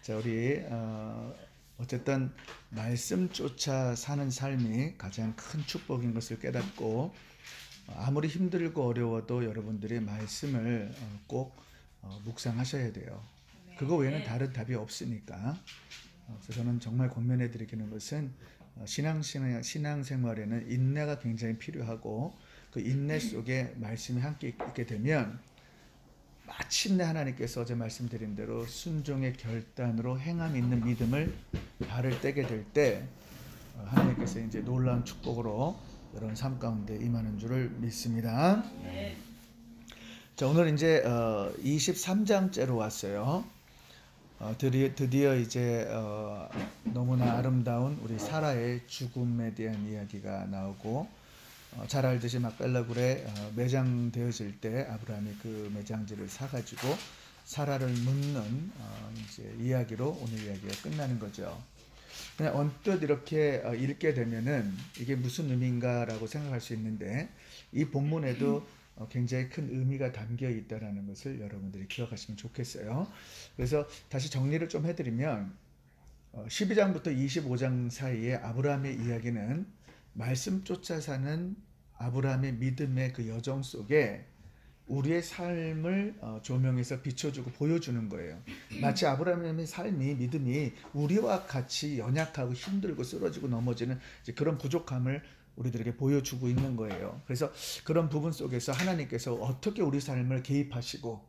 자, 우리 어쨌든 말씀 쫓아 사는 삶이 가장 큰 축복인 것을 깨닫고 아무리 힘들고 어려워도 여러분들이 말씀을 꼭 묵상하셔야 돼요. 그거 외에는 다른 답이 없으니까. 그래서 저는 정말 권면해 드리는 것은 신앙생활에는 인내가 굉장히 필요하고 그 인내 속에 말씀이 함께 있게 되면 마침내 하나님께서 어제 말씀드린 대로 순종의 결단으로 행함 있는 믿음을 발을 떼게 될 때 하나님께서 이제 놀라운 축복으로 여러분 삶 가운데 임하는 줄을 믿습니다. 네. 자, 오늘 이제 23장째로 왔어요. 드디어 이제 너무나 아름다운 우리 사라의 죽음에 대한 이야기가 나오고 잘 알듯이 막벨라굴에 매장되어질 때 아브라함이 그 매장지를 사가지고 사라를 묻는 이제 이야기로 오늘 이야기가 끝나는 거죠. 그냥 언뜻 이렇게 읽게 되면은 이게 무슨 의미인가라고 생각할 수 있는데 이 본문에도 굉장히 큰 의미가 담겨 있다라는 것을 여러분들이 기억하시면 좋겠어요. 그래서 다시 정리를 좀 해드리면 12장부터 25장 사이에 아브라함의 이야기는 말씀 쫓아 사는 아브라함의 믿음의 그 여정 속에 우리의 삶을 조명해서 비춰주고 보여주는 거예요. 마치 아브라함의 삶이 믿음이 우리와 같이 연약하고 힘들고 쓰러지고 넘어지는 이제 그런 부족함을 우리들에게 보여주고 있는 거예요. 그래서 그런 부분 속에서 하나님께서 어떻게 우리 삶을 개입하시고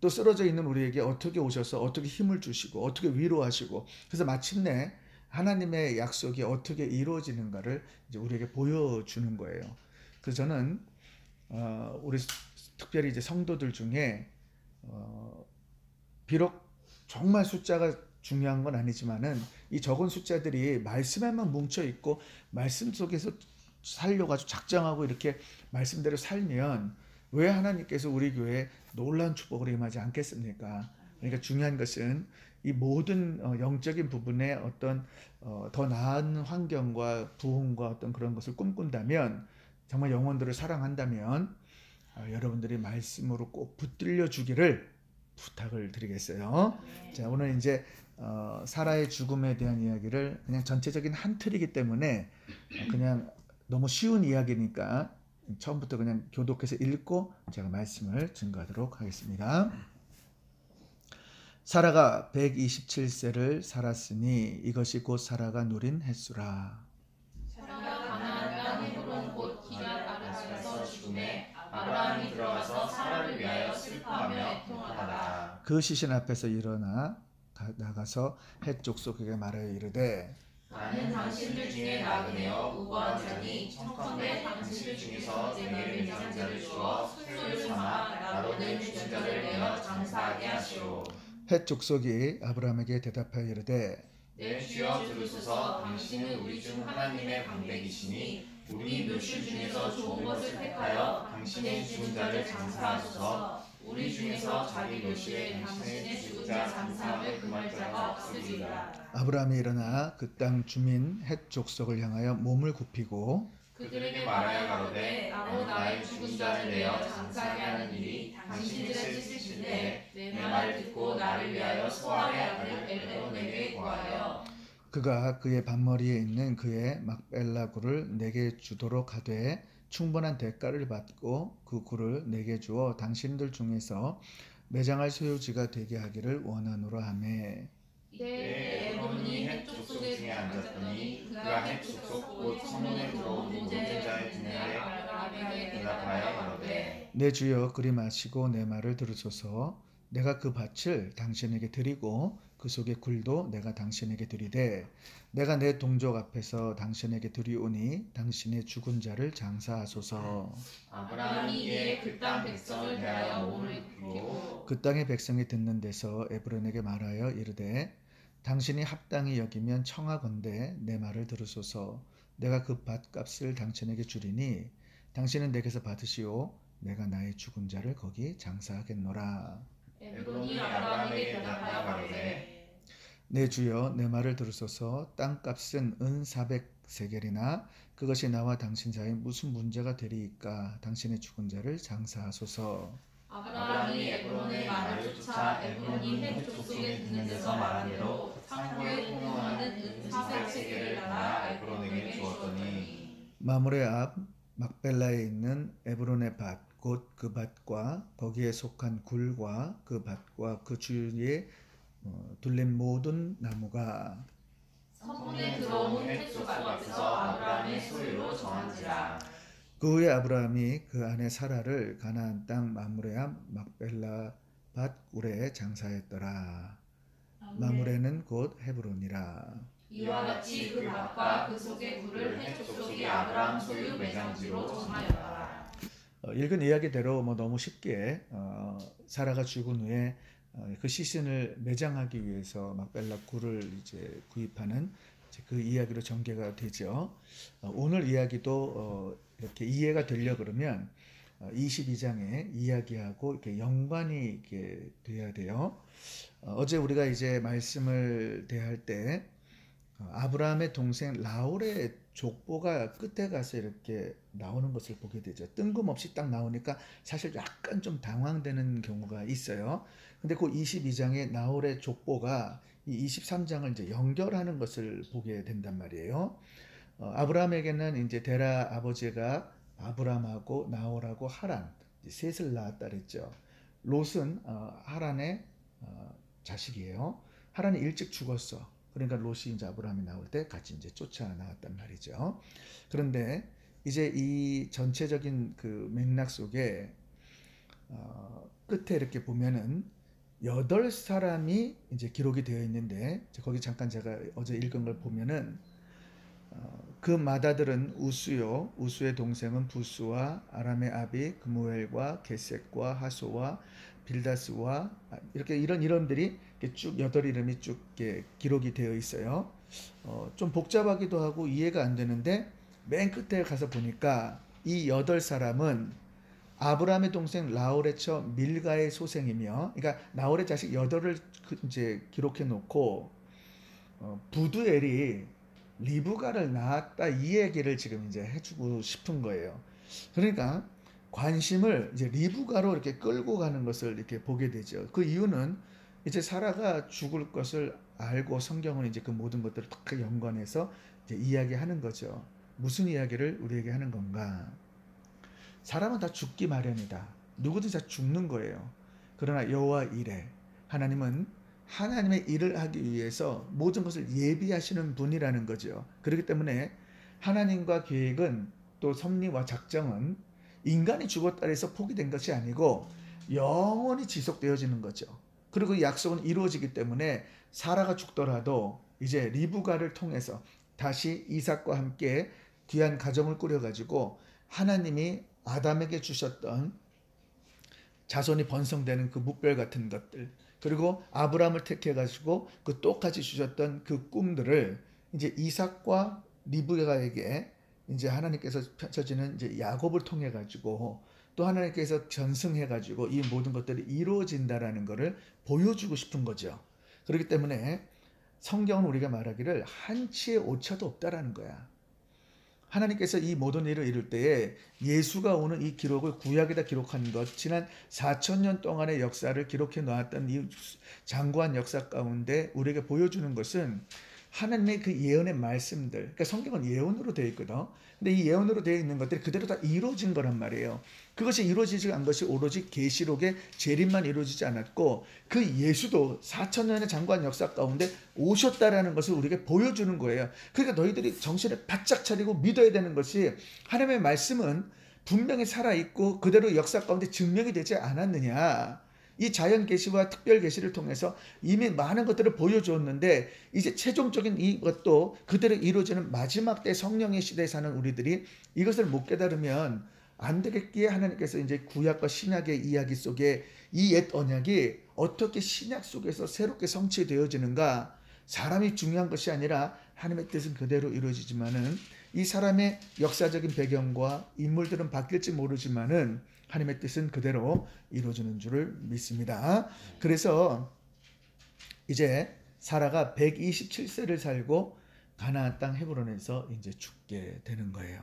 또 쓰러져 있는 우리에게 어떻게 오셔서 어떻게 힘을 주시고 어떻게 위로하시고 그래서 마침내 하나님의 약속이 어떻게 이루어지는가를 이제 우리에게 보여주는 거예요. 그래서 저는 우리 특별히 이제 성도들 중에 비록 정말 숫자가 중요한 건 아니지만은 이 적은 숫자들이 말씀에만 뭉쳐 있고 말씀 속에서 살려고 아주 작정하고 이렇게 말씀대로 살면 왜 하나님께서 우리 교회에 놀라운 축복을 임하지 않겠습니까? 그러니까 중요한 것은 이 모든 영적인 부분에 어떤 더 나은 환경과 부흥과 어떤 그런 것을 꿈꾼다면 정말 영혼들을 사랑한다면 여러분들이 말씀으로 꼭 붙들려 주기를 부탁을 드리겠어요. 자, 오늘 이제 사라의 죽음에 대한 이야기를 그냥 전체적인 한 틀이기 때문에 그냥 너무 쉬운 이야기니까 처음부터 그냥 교독해서 읽고 제가 말씀을 증거하도록 하겠습니다. 사라가 127세를 살았으니 이것이 곧 사라가 누린 횟수라. 사라가 가나안 땅 헤브론 곧 기럇 아르바에서 죽음에 아브라함이 들어가서 사라를 위하여 슬퍼하며 애통하더라. 그 시신 앞에서 일어나 나가서 헷 족속에게 말하여 이르되 나는 당신들 중에 나그네여 우고하자니 청컨대 당신들 중에서 내게 명한 자를 주어 소유를 삼아 나로는 죽은 자를 내어 장사하게 하시오. 헷 족속이 아브라함에게 대답하여 이르되 내 주여 들으소서. 당신은 우리 중 하나님의 방백이시니 우리 묘실 중에서 좋은 것을 택하여 당신의 죽은 자를 장사하소서. 우리 중에서 자기 묘실에 당신의 죽은 자 장사함을 금할 자가 없으리라. 아브라함이 일어나 그 땅 주민 헷 족속을 향하여 몸을 굽히고 그들에게 말하여 가로되 나로 나의 죽은 자를 내어 장사하게 하는 일이 당신의 뜻이신데 내 말을 듣고 나를 위하여 소알의 아들 엘론에게 구하여 그가 그의 밭머리에 있는 그의 막벨라 굴을 내게 주도록 하되 충분한 대가를 받고 그 굴을 내게 주어 당신들 중에서 매장할 소유지가 되게 하기를 원하노라 하매 이때 엘론이 헷 족속 중에 앉았더니 그가 헷 족속 곧 성문에 들어온 모든 자의 두뇌에 아브라함에게 대답하여 가로되 내 주여 그리 마시고 내 말을 들으소서. 내가 그 밭을 당신에게 드리고 그 속의 굴도 내가 당신에게 드리되 내가 내 동족 앞에서 당신에게 드리오니 당신의 죽은 자를 장사하소서. 아브라함이 이에 그 땅 백성을 대하여 몸을 굽히고 그 땅의 백성이 듣는 데서 에브론에게 말하여 이르되 당신이 합당히 여기면 청하건대 내 말을 들으소서. 내가 그 밭값을 당신에게 주리니 당신은 내게서 받으시오. 내가 나의 죽은 자를 거기 장사하겠노라. 에브론이 아브라함에게 대답하여 가로되 내 주여 내 말을 들으소서. 땅값은 은 400세겔이나 그것이 나와 당신 사이에 무슨 문제가 되리이까. 당신의 죽은 자를 장사하소서. 아브라함이 에브론의 말을 쫓아 에브론이 헷 족속에 듣는 데서 말한 대로 창고에 통용하는 은 400세겔을 달아 에브론에게 주었더니 마므레 앞 막벨라에 있는 에브론의 밭 곧 그 밭과 거기에 속한 굴과 그 밭과 그 주위에 둘린 모든 나무가 성문에 들어온 횟수가 앞에서 아브라함의 소유로 정한지라. 그 후에 아브라함이 그 아내 사라를 가나안 땅 마므레 앞 막벨라 밭 굴에 장사했더라. 마므레는 곧 헤브론이라. 이와 같이 그 밭과 그 속의 굴을 헷 족속이 아브라함 소유 매장지로 정하였더라. 읽은 이야기대로 너무 쉽게 사라가 죽은 후에 그 시신을 매장하기 위해서 막벨라 굴을 이제 구입하는 그 이야기로 전개가 되죠. 오늘 이야기도 이렇게 이해가 되려 그러면 22장의 이야기하고 이렇게 연관이 이렇게 돼야 돼요. 어제 우리가 이제 말씀을 대할 때 아브라함의 동생 라울의 족보가 끝에 가서 이렇게 나오는 것을 보게 되죠. 뜬금없이 딱 나오니까 사실 약간 좀 당황되는 경우가 있어요. 근데 그 22장의 라울의 족보가 이 23장을 이제 연결하는 것을 보게 된단 말이에요. 아브라함에게는 이제 데라 아버지가 아브람하고 나홀하고 하란 셋을 낳았다 그랬죠. 롯은 하란의 자식이에요. 하란이 일찍 죽었어. 그러니까 롯이 이제 아브라함이 나올 때 같이 이제 쫓아 나왔단 말이죠. 그런데 이제 이 전체적인 그 맥락 속에 끝에 이렇게 보면은 8사람이 이제 기록이 되어 있는데 거기 잠깐 제가 어제 읽은 걸 보면은 그 마다들은 우수요, 우수의 동생은 부스와 아람의 아비, 그무엘과 게셋과 하소와 빌다스와 이렇게 이런 이름들이 쭉 8이름이 쭉 기록이 되어 있어요. 좀 복잡하기도 하고 이해가 안 되는데 맨 끝에 가서 보니까 이 8사람은 아브라함의 동생 라울의 처 밀가의 소생이며, 그러니까 나홀의 자식 8을 이제 기록해 놓고 부두엘이 리브가를 낳았다 이 얘기를 지금 이제 해주고 싶은 거예요. 그러니까 관심을 이제 리브가로 이렇게 끌고 가는 것을 이렇게 보게 되죠. 그 이유는 이제 사라가 죽을 것을 알고 성경은 이제 그 모든 것들을 딱 연관해서 이제 이야기하는 거죠. 무슨 이야기를 우리에게 하는 건가? 사람은 다 죽기 마련이다. 누구든지 다 죽는 거예요. 그러나 여호와 이레, 하나님은 하나님의 일을 하기 위해서 모든 것을 예비하시는 분이라는 거죠. 그렇기 때문에 하나님과 계획은 또 섭리와 작정은 인간이 죽었다 해서 포기된 것이 아니고 영원히 지속되어지는 거죠. 그리고 이 약속은 이루어지기 때문에 사라가 죽더라도 이제 리브가를 통해서 다시 이삭과 함께 귀한 가정을 꾸려가지고 하나님이 아담에게 주셨던 자손이 번성되는 그 뭇별 같은 것들, 그리고 아브라함을 택해가지고 그 똑같이 주셨던 그 꿈들을 이제 이삭과 리브가에게 이제 하나님께서 펼쳐지는 이제 야곱을 통해 가지고 또 하나님께서 전승해 가지고 이 모든 것들이 이루어진다라는 것을 보여주고 싶은 거죠. 그렇기 때문에 성경은 우리가 말하기를 한치의 오차도 없다라는 거야. 하나님께서 이 모든 일을 이룰 때에 예수가 오는 이 기록을 구약에다 기록한 것, 지난 4,000년 동안의 역사를 기록해 놓았던 이 장구한 역사 가운데 우리에게 보여주는 것은 하나님의 그 예언의 말씀들, 그러니까 성경은 예언으로 되어 있거든. 근데 이 예언으로 되어 있는 것들이 그대로 다 이루어진 거란 말이에요. 그것이 이루어지지 않은 것이 오로지 계시록의 재림만 이루어지지 않았고 그 예수도 4,000년의 장구한 역사 가운데 오셨다라는 것을 우리에게 보여주는 거예요. 그러니까 너희들이 정신을 바짝 차리고 믿어야 되는 것이 하나님의 말씀은 분명히 살아있고 그대로 역사 가운데 증명이 되지 않았느냐. 이 자연 계시와 특별 계시를 통해서 이미 많은 것들을 보여주었는데 이제 최종적인 이것도 그대로 이루어지는 마지막 때 성령의 시대에 사는 우리들이 이것을 못 깨달으면 안 되겠기에 하나님께서 이제 구약과 신약의 이야기 속에 이 옛 언약이 어떻게 신약 속에서 새롭게 성취되어지는가. 사람이 중요한 것이 아니라 하나님의 뜻은 그대로 이루어지지만은 이 사람의 역사적인 배경과 인물들은 바뀔지 모르지만은 하나님의 뜻은 그대로 이루어지는 줄을 믿습니다. 그래서 이제 사라가 127세를 살고 가나안 땅 헤브론에서 이제 죽게 되는 거예요.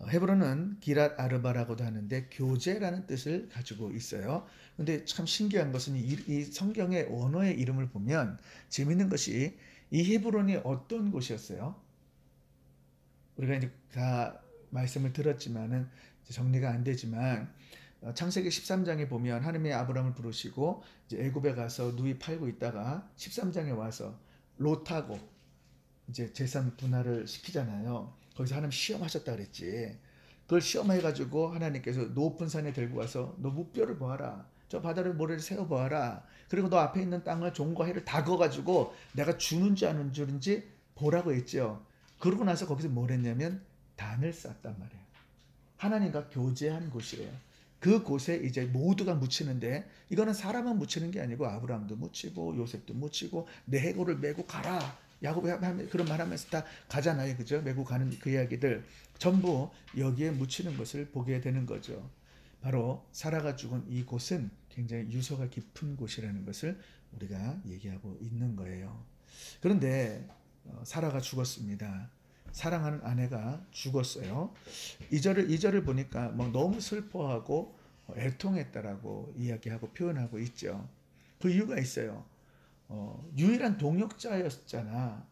헤브론은 기랏 아르바라고도 하는데 교제라는 뜻을 가지고 있어요. 근데 참 신기한 것은 이 성경의 언어의 이름을 보면 재밌는 것이 이 헤브론이 어떤 곳이었어요? 우리가 이제 다 말씀을 들었지만은 정리가 안 되지만 창세기 13장에 보면 하나님이 아브라함을 부르시고 이제 애굽에 가서 누이 팔고 있다가 13장에 와서 롯하고 이제 재산 분할을 시키잖아요. 거기서 하나님 시험하셨다 그랬지. 그걸 시험해가지고 하나님께서 높은 산에 들고 가서 너 묵뼈를 보아라. 저 바다를 모래를 세워 보아라. 그리고 너 앞에 있는 땅을 종과 해를 다 그어가지고 내가 주는지 안 주는지 보라고 했죠. 그러고 나서 거기서 뭘 했냐면 단을 쌓았단 말이에요. 하나님과 교제한 곳이에요. 그 곳에 이제 모두가 묻히는데 이거는 사람만 묻히는 게 아니고 아브라함도 묻히고 요셉도 묻히고 내 해골을 메고 가라. 야곱이 그런 말 하면서 다 가잖아요. 그죠? 메고 가는 그 이야기들 전부 여기에 묻히는 것을 보게 되는 거죠. 바로 사라가 죽은 이 곳은 굉장히 유서가 깊은 곳이라는 것을 우리가 얘기하고 있는 거예요. 그런데 사라가 죽었습니다. 사랑하는 아내가 죽었어요. 2절을 보니까 뭐 너무 슬퍼하고 애통했다라고 이야기하고 표현하고 있죠. 그 이유가 있어요. 유일한 동역자였잖아.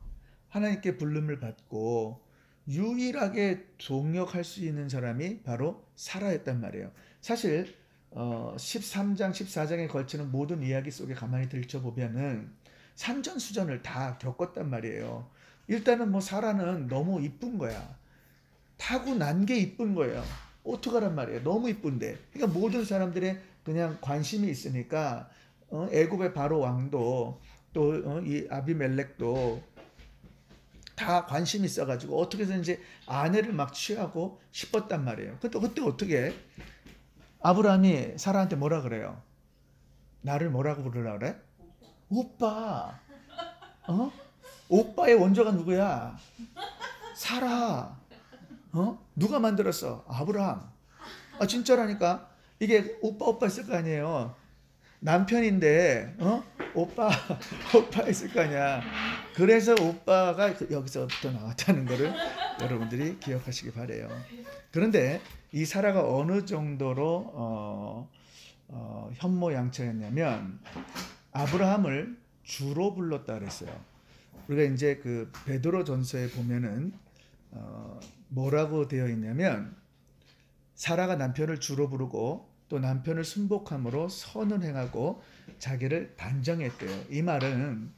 하나님께 부름을 받고 유일하게 동역할 수 있는 사람이 바로 사라였단 말이에요. 사실 13장, 14장에 걸치는 모든 이야기 속에 가만히 들춰보면은 산전수전을 다 겪었단 말이에요. 일단은 뭐 사라는 너무 이쁜 거야. 타고 난 게 이쁜 거예요. 어떡하란 말이에요. 너무 이쁜데. 그러니까 모든 사람들의 그냥 관심이 있으니까 애굽의 바로 왕도 또 이 아비멜렉도 다 관심이 있어가지고 어떻게 해서든지 아내를 막 취하고 싶었단 말이에요. 그때 어떻게 아브라함이 사라한테 뭐라 그래요? 나를 뭐라고 부르라 그래? 오빠. 오빠의 원조가 누구야? 사라. 누가 만들었어? 아브라함. 진짜라니까. 이게 오빠 있을 거 아니에요. 남편인데 오빠 있을 거 아니야. 그래서 오빠가 여기서부터 나왔다는 거를 여러분들이 기억하시기 바래요. 그런데 이 사라가 어느 정도로 현모양처였냐면 아브라함을 주로 불렀다 그랬어요. 우리가 이제 그 베드로전서에 보면은 뭐라고 되어 있냐면 사라가 남편을 주로 부르고 또 남편을 순복함으로 선을 행하고 자기를 단정했대요. 이 말은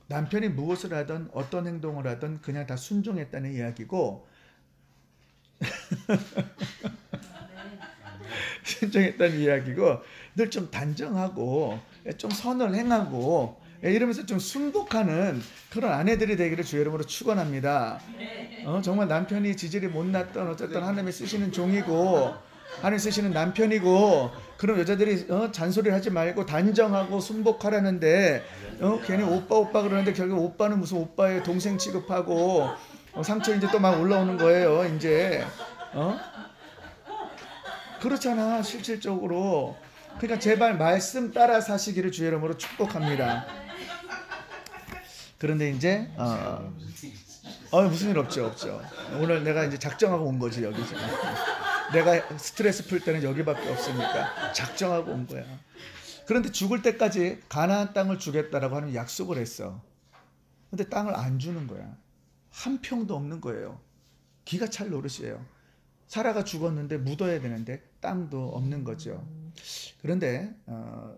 남편이 무엇을 하든 어떤 행동을 하든 그냥 다 순종했다는 이야기고 순종했다는 이야기고 늘 좀 단정하고 좀 선을 행하고 이러면서 좀 순복하는 그런 아내들이 되기를 주의 이름으로 축원합니다. 정말 남편이 지질이 못났던 어쨌든 하나님이 쓰시는 종이고 하나님 쓰시는 남편이고 그런 여자들이 잔소리를 하지 말고 단정하고 순복하라는데 괜히 오빠 그러는데 결국 오빠는 무슨 오빠의 동생 취급하고 상처 이제 또 막 올라오는 거예요. 이제 그렇잖아 실질적으로. 그러니까 제발 말씀 따라 사시기를 주의 이름으로 축복합니다. 그런데 이제 무슨 일 없죠. 오늘 내가 이제 작정하고 온 거지 여기 지금. 내가 스트레스 풀 때는 여기밖에 없으니까 작정하고 온 거야. 그런데 죽을 때까지 가나안 땅을 주겠다라고 하는 약속을 했어. 근데 땅을 안 주는 거야. 한 평도 없는 거예요. 기가 찰 노릇이에요. 사라가 죽었는데 묻어야 되는데 땅도 없는 거죠. 그런데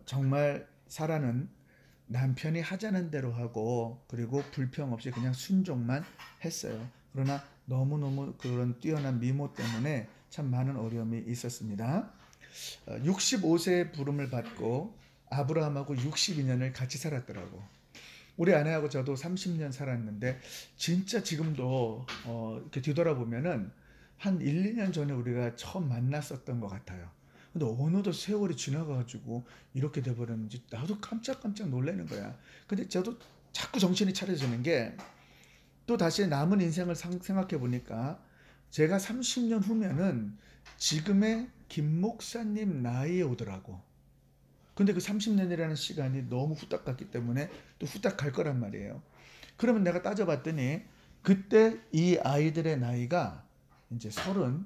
정말 사라는 남편이 하자는 대로 하고 그리고 불평 없이 그냥 순종만 했어요. 그러나 너무너무 그런 뛰어난 미모 때문에 참 많은 어려움이 있었습니다. 65세의 부름을 받고 아브라함하고 62년을 같이 살았더라고. 우리 아내하고 저도 30년 살았는데 진짜 지금도 이렇게 뒤돌아보면은 한 1, 2년 전에 우리가 처음 만났었던 것 같아요. 근데 어느덧 세월이 지나가지고 이렇게 돼버렸는지 나도 깜짝 놀라는 거야. 근데 저도 자꾸 정신이 차려지는 게 또 다시 남은 인생을 생각해 보니까 제가 30년 후면은 지금의 김 목사님 나이에 오더라고. 근데 그 30년이라는 시간이 너무 후딱 갔기 때문에 또 후딱 갈 거란 말이에요. 그러면 내가 따져봤더니 그때 이 아이들의 나이가 이제 30,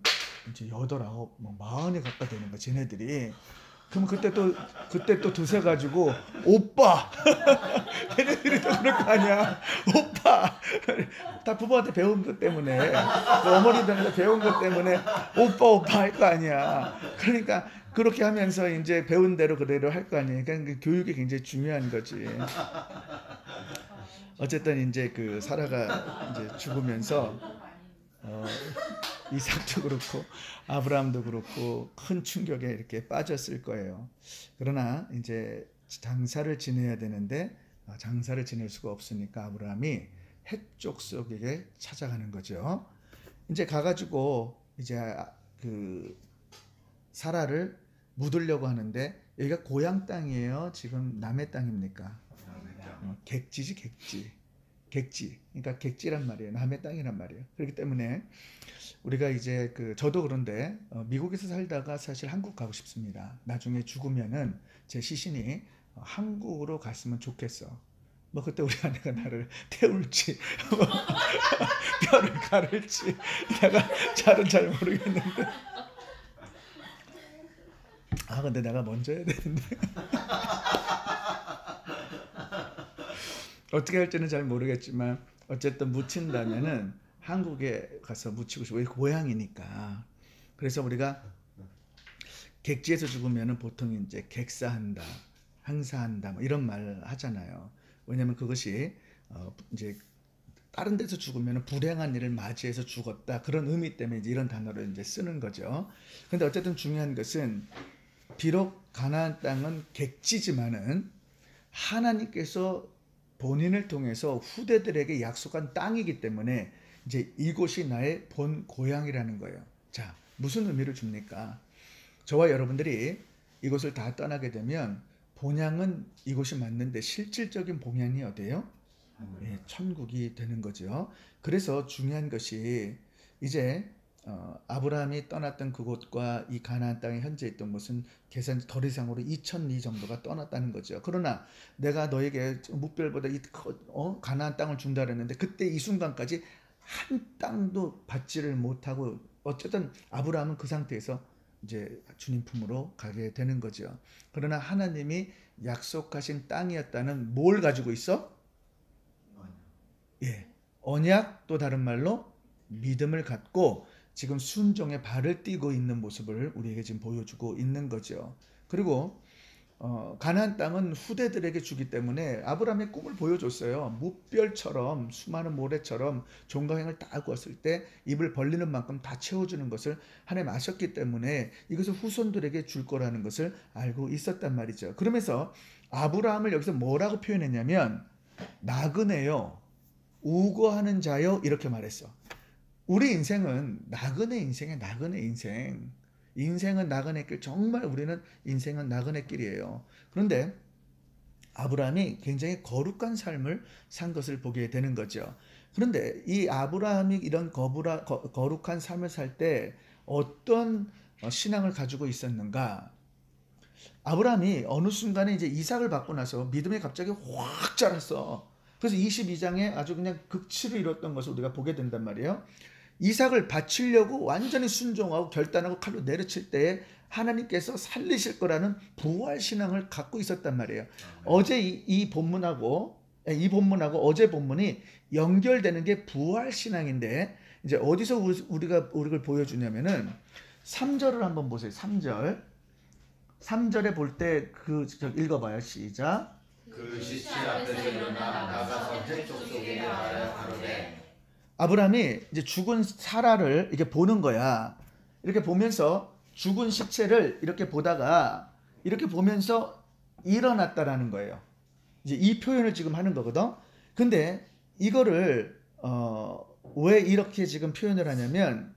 이제 8, 9, 뭐 40이 가까이 되는 거야, 쟤네들이. 그럼 그때 또 드세 가지고 오빠 걔네들이 또 그럴 거 아니야. 오빠 다 부모한테 배운 것 때문에 그 어머니들한테 배운 것 때문에 오빠 할 거 아니야. 그러니까 그렇게 하면서 이제 배운 대로 그대로 할 거 아니에요. 그러니까 그 교육이 굉장히 중요한 거지. 어쨌든 이제 그 사라가 이제 죽으면서 이삭도 그렇고 아브라함도 그렇고 큰 충격에 이렇게 빠졌을 거예요. 그러나 이제 장사를 지내야 되는데 장사를 지낼 수가 없으니까 아브라함이 헷족 속에게 찾아가는 거죠. 이제 가가지고 이제 그 사라를 묻으려고 하는데 여기가 고향 땅이에요. 지금 남의 땅입니까? 객지지 객지. 그러니까 객지란 말이에요. 남의 땅이란 말이에요. 그렇기 때문에 우리가 이제 저도 그런데 미국에서 살다가 사실 한국 가고 싶습니다. 나중에 죽으면은 제 시신이 한국으로 갔으면 좋겠어. 뭐 그때 우리 아내가 나를 태울지 뼈를 가를지 내가 잘 모르겠는데 근데 내가 먼저 해야 되는데 어떻게 할지는 잘 모르겠지만 어쨌든 묻힌다면은 한국에 가서 묻히고 싶어. 고향이니까. 그래서 우리가 객지에서 죽으면은 보통 이제 객사한다, 항사한다 뭐 이런 말 하잖아요. 왜냐면 그것이 이제 다른 데서 죽으면은 불행한 일을 맞이해서 죽었다 그런 의미 때문에 이제 이런 단어를 이제 쓰는 거죠. 근데 어쨌든 중요한 것은 비록 가나안 땅은 객지지만은 하나님께서 본인을 통해서 후대들에게 약속한 땅이기 때문에 이제 이곳이 나의 본 고향이라는 거예요. 자, 무슨 의미를 줍니까? 저와 여러분들이 이곳을 다 떠나게 되면 본향은 이곳이 맞는데 실질적인 본향이 어디예요? 예, 천국이 되는 거죠. 그래서 중요한 것이 이제 아브라함이 떠났던 그곳과 이 가나안 땅에 현재 있던 곳은 계산 덜 이상으로 2000리 정도가 떠났다는 거죠. 그러나 내가 너에게 묵별보다 가나안 땅을 준다 그랬는데 그때 이 순간까지 한 땅도 받지를 못하고 어쨌든 아브라함은 그 상태에서 이제 주님 품으로 가게 되는 거죠. 그러나 하나님이 약속하신 땅이었다는 뭘 가지고 있어? 예, 언약, 또 다른 말로 믿음을 갖고 지금 순종의 발을 띄고 있는 모습을 우리에게 지금 보여주고 있는 거죠. 그리고 가나안 땅은 후대들에게 주기 때문에 아브라함의 꿈을 보여줬어요. 무별처럼 수많은 모래처럼 종가행을 다 구웠을 때 입을 벌리는 만큼 다 채워주는 것을 하나님 아셨기 때문에 이것을 후손들에게 줄 거라는 것을 알고 있었단 말이죠. 그러면서 아브라함을 여기서 뭐라고 표현했냐면 나그네요, 우거하는 자요 이렇게 말했어. 우리 인생은 나그네 인생이야. 나그네 인생. 인생은 나그네 길. 정말 우리는 인생은 나그네 길이에요. 그런데 아브라함이 굉장히 거룩한 삶을 산 것을 보게 되는 거죠. 그런데 이 아브라함이 이런 거룩한 삶을 살 때 어떤 신앙을 가지고 있었는가? 아브라함이 어느 순간에 이제 이삭을 받고 나서 믿음이 갑자기 확 자랐어. 그래서 22장에 아주 그냥 극치를 이뤘던 것을 우리가 보게 된단 말이에요. 이삭을 바치려고 완전히 순종하고 결단하고 칼로 내려칠 때에 하나님께서 살리실 거라는 부활 신앙을 갖고 있었단 말이에요. 어제 이 본문하고 어제 본문이 연결되는 게 부활 신앙인데 이제 어디서 우리가 보여주냐면은 3절을 한번 보세요. 3절에 볼 때 읽어봐요. 시작. 그 시체 앞에서 일어나 나가서 햇쪽 속에 말하여 가로되. 아브라함이 이제 죽은 사라를 이렇게 보는 거야. 이렇게 보면서 죽은 시체를 이렇게 보다가 이렇게 보면서 일어났다라는 거예요. 이제 이 표현을 지금 하는 거거든. 근데 이거를 왜 이렇게 지금 표현을 하냐면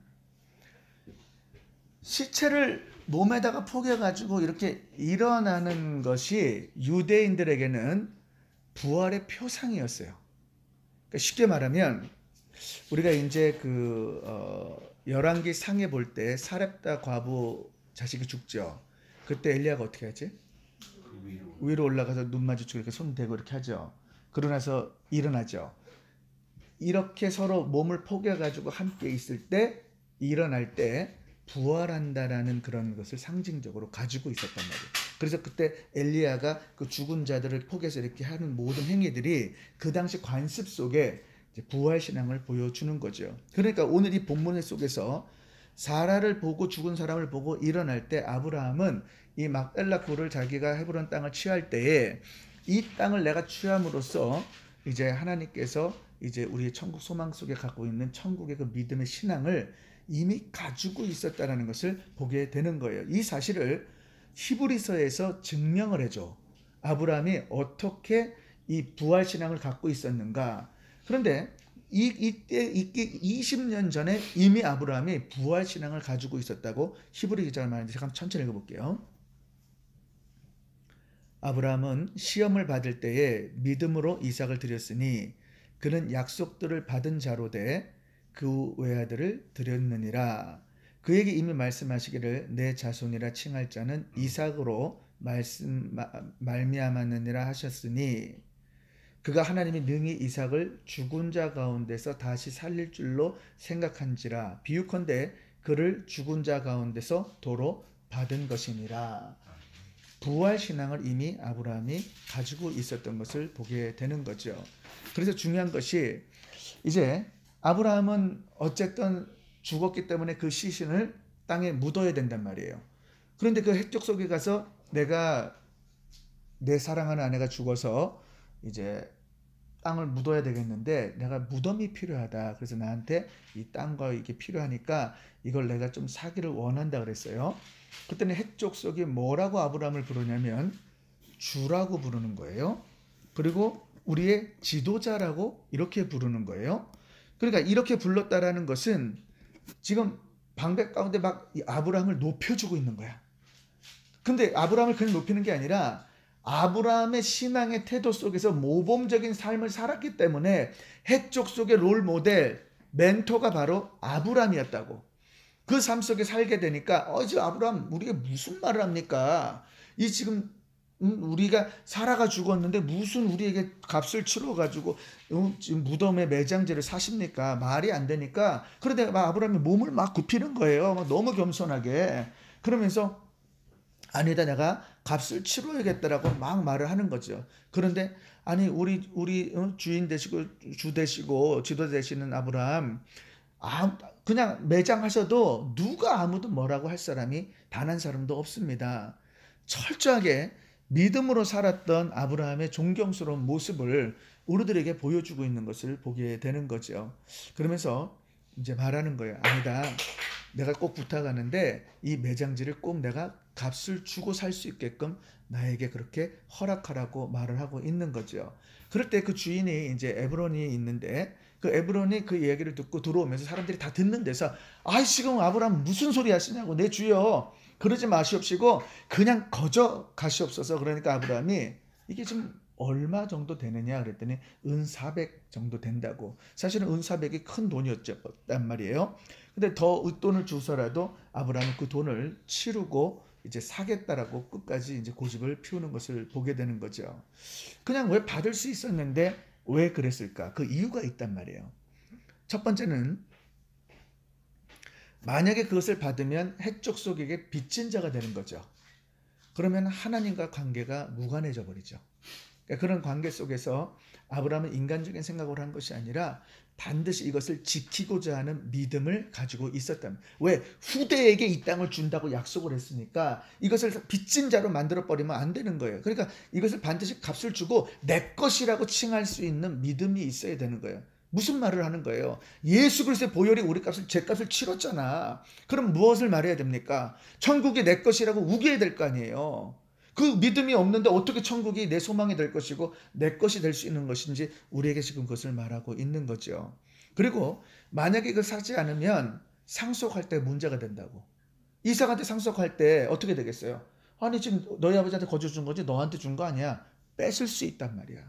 시체를 몸에다가 포개가지고 이렇게 일어나는 것이 유대인들에게는 부활의 표상이었어요. 그러니까 쉽게 말하면 우리가 이제 열왕기 상에 볼 때 사렙다 과부 자식이 죽죠. 그때 엘리야가 어떻게 하지? 위로 올라가서 눈 마주치고 이렇게 손 대고 이렇게 하죠. 그러고 나서 일어나죠. 이렇게 서로 몸을 포개가지고 함께 있을 때 일어날 때 부활한다라는 그런 것을 상징적으로 가지고 있었단 말이에요. 그래서 그때 엘리야가 그 죽은 자들을 포개서 이렇게 하는 모든 행위들이 그 당시 관습 속에 부활 신앙을 보여주는 거죠. 그러니까 오늘 이 본문 속에서 사라를 보고 죽은 사람을 보고 일어날 때 아브라함은 이 막벨라 굴을 자기가 헤브론 땅을 취할 때에 이 땅을 내가 취함으로써 이제 하나님께서 이제 우리의 천국 소망 속에 갖고 있는 천국의 그 믿음의 신앙을 이미 가지고 있었다는 것을 보게 되는 거예요. 이 사실을 히브리서에서 증명을 해줘. 아브라함이 어떻게 이 부활 신앙을 갖고 있었는가. 그런데 이때 20년 전에 이미 아브라함이 부활 신앙을 가지고 있었다고 히브리 기자가 말하는데 잠깐 천천히 읽어볼게요. 아브라함은 시험을 받을 때에 믿음으로 이삭을 드렸으니 그는 약속들을 받은 자로 돼 그 외아들을 드렸느니라. 그에게 이미 말씀하시기를 내 자손이라 칭할 자는 이삭으로 말미암았느니라 하셨으니 그가 하나님이 능히 이삭을 죽은 자 가운데서 다시 살릴 줄로 생각한지라. 비유컨대 그를 죽은 자 가운데서 도로 받은 것이니라. 부활 신앙을 이미 아브라함이 가지고 있었던 것을 보게 되는 거죠. 그래서 중요한 것이 이제 아브라함은 어쨌든 죽었기 때문에 그 시신을 땅에 묻어야 된단 말이에요. 그런데 그 헷족 속에 가서 내가 내 사랑하는 아내가 죽어서 이제 땅을 묻어야 되겠는데 내가 무덤이 필요하다. 그래서 나한테 이 땅과 이게 필요하니까 이걸 내가 좀 사기를 원한다 그랬어요. 그때는 헷족 속이 뭐라고 아브라함을 부르냐면 주라고 부르는 거예요. 그리고 우리의 지도자라고 이렇게 부르는 거예요. 그러니까 이렇게 불렀다라는 것은 지금 방백 가운데 막 아브라함을 높여주고 있는 거야. 근데 아브라함을 그냥 높이는 게 아니라 아브라함의 신앙의 태도 속에서 모범적인 삶을 살았기 때문에 헷족 속의 롤 모델, 멘토가 바로 아브라함이었다고. 그 삶 속에 살게 되니까 이제 아브라함 우리가 무슨 말을 합니까? 이 지금 우리가 사라가 죽었는데 무슨 우리에게 값을 치러가지고 지금 무덤에 매장지를 사십니까? 말이 안 되니까. 그런데 아브라함이 몸을 막 굽히는 거예요. 막 너무 겸손하게. 그러면서 아니다 내가 값을 치러야겠다라고 막 말을 하는 거죠. 그런데 아니 우리 주인 되시고 주 되시고 지도 되시는 아브라함 그냥 매장하셔도 누가 아무도 뭐라고 할 사람이 단 한 사람도 없습니다. 철저하게 믿음으로 살았던 아브라함의 존경스러운 모습을 우리들에게 보여주고 있는 것을 보게 되는 거죠. 그러면서 이제 말하는 거예요. 아니다. 내가 꼭 부탁하는데 이 매장지를 꼭 내가 값을 주고 살 수 있게끔 나에게 그렇게 허락하라고 말을 하고 있는 거죠. 그럴 때 그 주인이 이제 에브론이 있는데 그 에브론이 그 이야기를 듣고 들어오면서 사람들이 다 듣는 데서 지금 아브라함 무슨 소리 하시냐고 내 주여 그러지 마시옵시고 그냥 거저 가시옵소서. 그러니까 아브라함이 이게 지금 얼마 정도 되느냐 그랬더니 은 400 정도 된다고. 사실은 은 400이 큰 돈이었단 말이에요. 근데 더 돈을 주서라도 아브라함은 그 돈을 치르고 이제 사겠다라고 끝까지 이제 고집을 피우는 것을 보게 되는 거죠. 그냥 왜 받을 수 있었는데 왜 그랬을까? 그 이유가 있단 말이에요. 첫 번째는 만약에 그것을 받으면 헷족 속에게 빚진 자가 되는 거죠. 그러면 하나님과 관계가 무관해져 버리죠. 그러니까 그런 관계 속에서 아브라함은 인간적인 생각으로 한 것이 아니라 반드시 이것을 지키고자 하는 믿음을 가지고 있었다. 왜? 후대에게 이 땅을 준다고 약속을 했으니까 이것을 빚진 자로 만들어버리면 안 되는 거예요. 그러니까 이것을 반드시 값을 주고 내 것이라고 칭할 수 있는 믿음이 있어야 되는 거예요. 무슨 말을 하는 거예요? 예수 그리스도의 보혈이 우리 값을 제 값을 치렀잖아. 그럼 무엇을 말해야 됩니까? 천국이 내 것이라고 우겨야 될 거 아니에요. 그 믿음이 없는데 어떻게 천국이 내 소망이 될 것이고 내 것이 될 수 있는 것인지 우리에게 지금 그것을 말하고 있는 거죠. 그리고 만약에 그걸 사지 않으면 상속할 때 문제가 된다고. 이삭한테 상속할 때 어떻게 되겠어요? 아니 지금 너희 아버지한테 거저 준 거지 너한테 준 거 아니야. 뺏을 수 있단 말이야.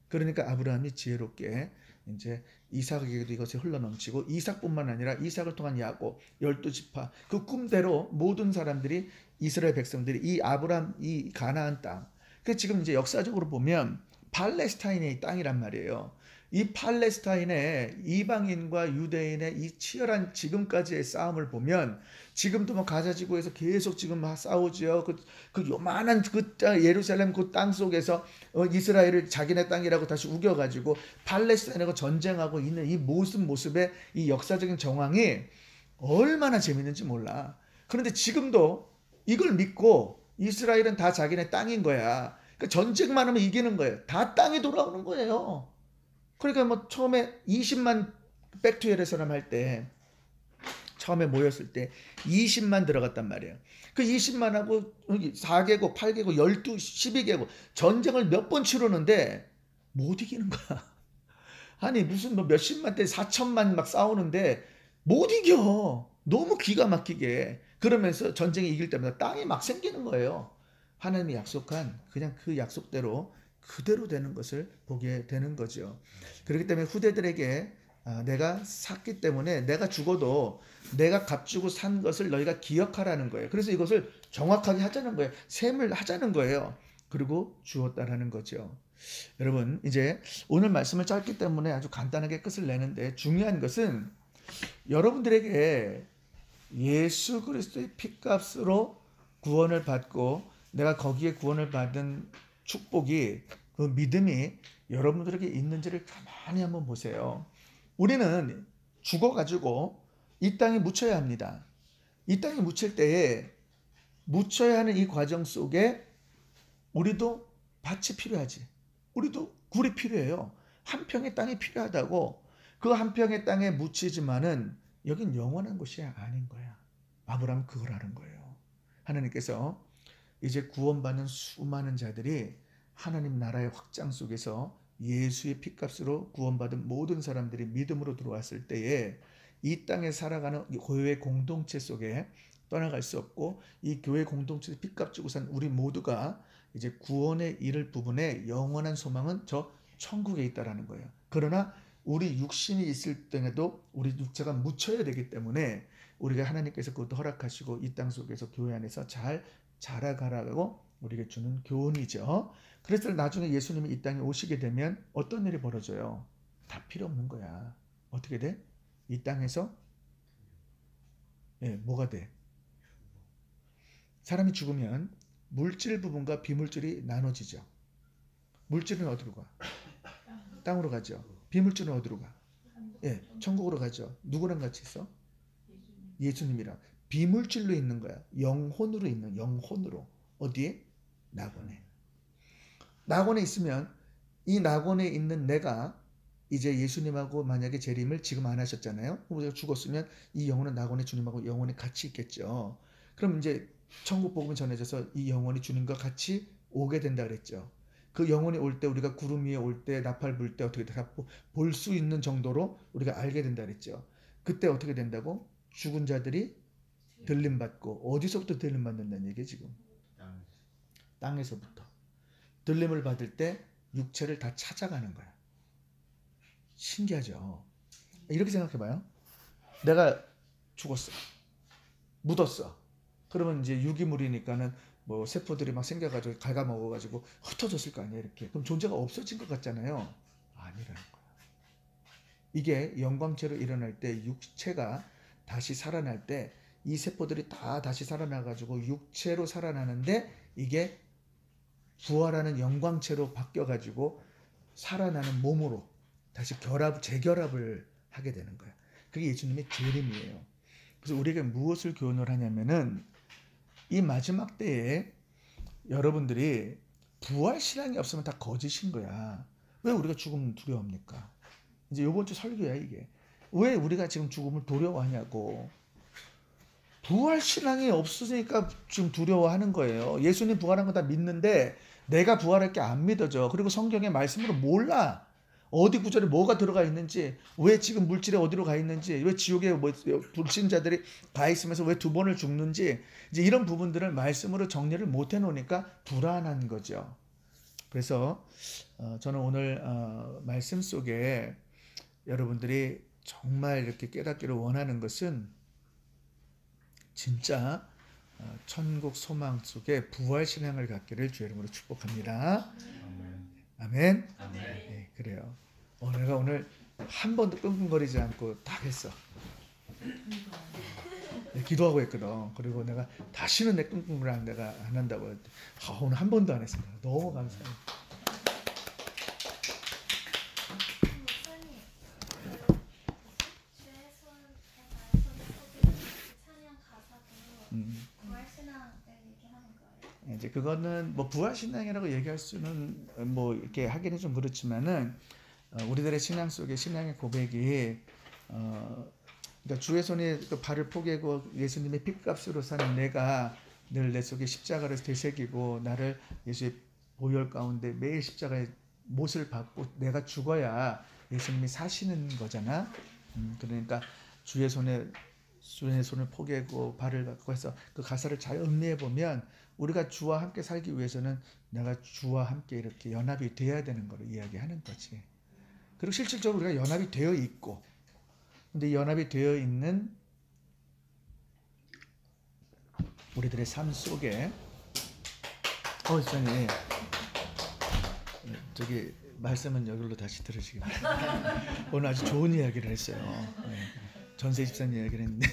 그러니까 아브라함이 지혜롭게 이제 이삭에게도 이것이 흘러넘치고 이삭뿐만 아니라 이삭을 통한 야곱 12지파 그 꿈대로 모든 사람들이 이스라엘 백성들이 이 아브라함 이 가나안 땅 그 지금 이제 역사적으로 보면 팔레스타인의 땅이란 말이에요. 이 팔레스타인의 이방인과 유대인의 이 치열한 지금까지의 싸움을 보면 지금도 뭐 가자 지구에서 계속 지금 싸우지요. 그 요만한 그 예루살렘 그 땅 속에서 이스라엘을 자기네 땅이라고 다시 우겨가지고 팔레스타인하고 전쟁하고 있는 이 모습의 이 역사적인 정황이 얼마나 재밌는지 몰라. 그런데 지금도 이걸 믿고 이스라엘은 다 자기네 땅인 거야. 그러니까 전쟁만 하면 이기는 거예요. 다 땅이 돌아오는 거예요. 그러니까 뭐 처음에 20만 백투에르사람 할 때 처음에 모였을 때 20만 들어갔단 말이에요. 그 20만하고 4개국, 8개국, 12, 12개국 전쟁을 몇 번 치르는데 못 이기는 거야. 아니 무슨 뭐 몇십만 대 4천만 막 싸우는데 못 이겨. 너무 기가 막히게. 그러면서 전쟁이 이길 때마다 땅이 막 생기는 거예요. 하나님이 약속한 그냥 그 약속대로 그대로 되는 것을 보게 되는 거죠. 그렇기 때문에 후대들에게 내가 샀기 때문에 내가 죽어도 내가 값주고 산 것을 너희가 기억하라는 거예요. 그래서 이것을 정확하게 하자는 거예요. 셈을 하자는 거예요. 그리고 주었다라는 거죠. 여러분 이제 오늘 말씀을 짧기 때문에 아주 간단하게 끝을 내는데 중요한 것은 여러분들에게 예수 그리스도의 피값으로 구원을 받고 내가 거기에 구원을 받은 축복이 그 믿음이 여러분들에게 있는지를 가만히 한번 보세요. 우리는 죽어가지고 이 땅에 묻혀야 합니다. 이 땅에 묻힐 때에 묻혀야 하는 이 과정 속에 우리도 밭이 필요하지. 우리도 굴이 필요해요. 한 평의 땅이 필요하다고. 그 한 평의 땅에 묻히지만은 여긴 영원한 곳이 아닌 거야. 아브라함은 그걸 아는 거예요. 하나님께서 이제 구원받는 수많은 자들이 하나님 나라의 확장 속에서 예수의 피값으로 구원받은 모든 사람들이 믿음으로 들어왔을 때에 이 땅에 살아가는 교회 공동체 속에 떠나갈 수 없고 이 교회 공동체에 피값 주고 산 우리 모두가 이제 구원에 이를 부분에 영원한 소망은 저 천국에 있다라는 거예요. 그러나 우리 육신이 있을 때에도 우리 육체가 묻혀야 되기 때문에 우리가 하나님께서 그것도 허락하시고 이 땅 속에서 교회 안에서 잘 자라가라고 우리에게 주는 교훈이죠. 그래서 나중에 예수님이 이 땅에 오시게 되면 어떤 일이 벌어져요? 다 필요 없는 거야. 어떻게 돼? 이 땅에서 뭐가 돼? 사람이 죽으면 물질 부분과 비물질이 나눠지죠. 물질은 어디로 가? 땅으로 가죠. 비물질은 어디로 가? 천국으로 가죠. 누구랑 같이 있어? 예수님이랑. 비물질로 있는 거야. 영혼으로 있는, 영혼으로. 어디에? 낙원에. 낙원에 있으면 이 낙원에 있는 내가 이제 예수님하고 만약에 재림을 지금 안 하셨잖아요. 우리가 죽었으면 이 영혼은 낙원에 주님하고 영혼에 같이 있겠죠. 그럼 이제 천국 복음이 전해져서 이 영혼이 주님과 같이 오게 된다 그랬죠. 그 영혼이 올 때 우리가 구름 위에 올 때 나팔 불 때 어떻게 다 볼 수 있는 정도로 우리가 알게 된다 그랬죠. 그때 어떻게 된다고? 죽은 자들이 들림 받고 어디서부터 들림 받는다는 얘기예요 지금? 땅에서부터. 들림을 받을 때 육체를 다 찾아가는 거야. 신기하죠? 이렇게 생각해봐요. 내가 죽었어. 묻었어. 그러면 이제 유기물이니까는 뭐 세포들이 막 생겨가지고 갉아먹어가지고 흩어졌을 거 아니에요 이렇게. 그럼 존재가 없어진 것 같잖아요. 아니라는 거야. 이게 영광체로 일어날 때 육체가 다시 살아날 때 이 세포들이 다 다시 살아나가지고 육체로 살아나는데 이게 부활하는 영광체로 바뀌어가지고 살아나는 몸으로 다시 재결합을 하게 되는 거야. 그게 예수님의 재림이에요. 그래서 우리에게 무엇을 교훈을 하냐면은 이 마지막 때에 여러분들이 부활신앙이 없으면 다 거짓인 거야. 왜 우리가 죽음을 두려워합니까? 이제 이번 주 설교야 이게. 왜 우리가 지금 죽음을 두려워하냐고. 부활신앙이 없으니까 지금 두려워하는 거예요. 예수님 부활한 거 다 믿는데 내가 부활할 게 안 믿어져. 그리고 성경의 말씀으로 몰라. 어디 구절에 뭐가 들어가 있는지, 왜 지금 물질에 어디로 가 있는지, 왜 지옥에 불신자들이 가 있으면서 왜 2번을 죽는지, 이제 이런 부분들을 말씀으로 정리를 못 해놓으니까 불안한 거죠. 그래서 저는 오늘 말씀 속에 여러분들이 정말 이렇게 깨닫기를 원하는 것은 진짜 천국 소망 속에 부활 신앙을 갖기를 주의 이름으로 축복합니다. 아멘. 아멘. 네, 그래요. 내가 오늘 한 번도 끙끙거리지 않고 다 했어. 기도하고 했거든. 그리고 내가 다시는 내 끙끙거리는 내가 안 한다고 했더니 오늘 한 번도 안 했습니다. 너무 감사해요. 목사님, 주의 손에 말씀 속에 찬양 가사도 부활신앙을 얘기하는 거예요? 이제 그거는 뭐 부활신앙이라고 얘기할 수는 뭐 이렇게 하기는 좀 그렇지만은 우리들의 신앙 속에 신앙의 고백이 그러니까 주의 손에 그 발을 포개고 예수님의 핏값으로 사는 내가 늘 내 속에 십자가를 되새기고 나를 예수의 보혈 가운데 매일 십자가의 못을 받고 내가 죽어야 예수님이 사시는 거잖아. 그러니까 주의 손을 포개고 발을 받고 해서 그 가사를 잘 음미해 보면 우리가 주와 함께 살기 위해서는 내가 주와 함께 이렇게 연합이 돼야 되는 걸 이야기하는 거지. 그리고 실질적으로 우리가 연합이 되어 있고, 근데 연합이 되어 있는 우리들의 삶 속에 집사님 저기 말씀은 여기로 다시 들으시기 바랍니다. 오늘 아주 좋은 이야기를 했어요. 전세 집사님 이야기를 했는데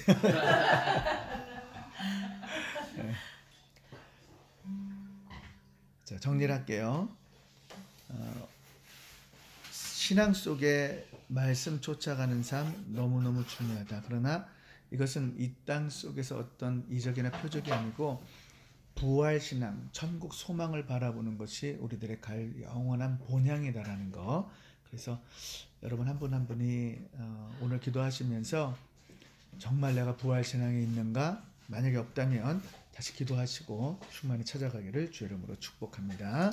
자, 정리를 할게요. 신앙 속에 말씀 쫓아가는 삶 너무너무 중요하다. 그러나 이것은 이 땅 속에서 어떤 이적이나 표적이 아니고 부활신앙, 천국 소망을 바라보는 것이 우리들의 갈 영원한 본향이다라는 거. 그래서 여러분 한 분 한 분이 오늘 기도하시면서 정말 내가 부활신앙이 있는가? 만약에 없다면 다시 기도하시고 충만히 찾아가기를 주의 이름으로 축복합니다.